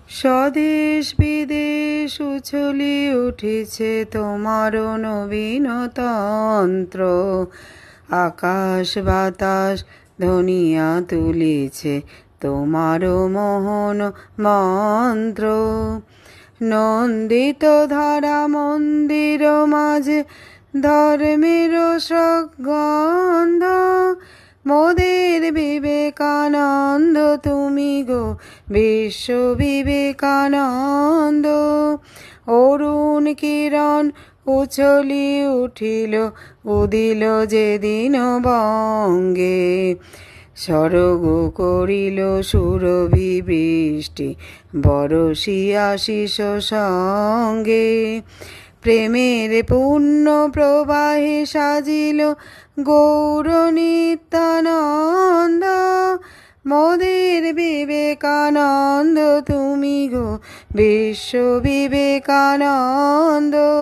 স্বদেশ বিদেশ উছলি উঠেছে তোমার নবীন তন্ত্র, আকাশ বাতাস ধনিয়া তুলেছে তোমার মোহন মন্ত্র। নন্দিত ধারা মন্দির মাঝে ধর্মের সুগন্ধ, মোদের বিবেকানন্দ তুমি গো বিশ্ব বিবেকানন্দ। অরুণ কিরণ উছলি উঠিল উদিল যেদিন বঙ্গে, স্বর্গ করিল সুরভি বৃষ্টি বরষি আশিস সঙ্গে। প্রেমের পূর্ণ প্রবাহে সাজিল গৌর নিত্যানন্দ, মোদের বিবেকানন্দ তুমি গো বিশ্ব বিবেকানন্দ।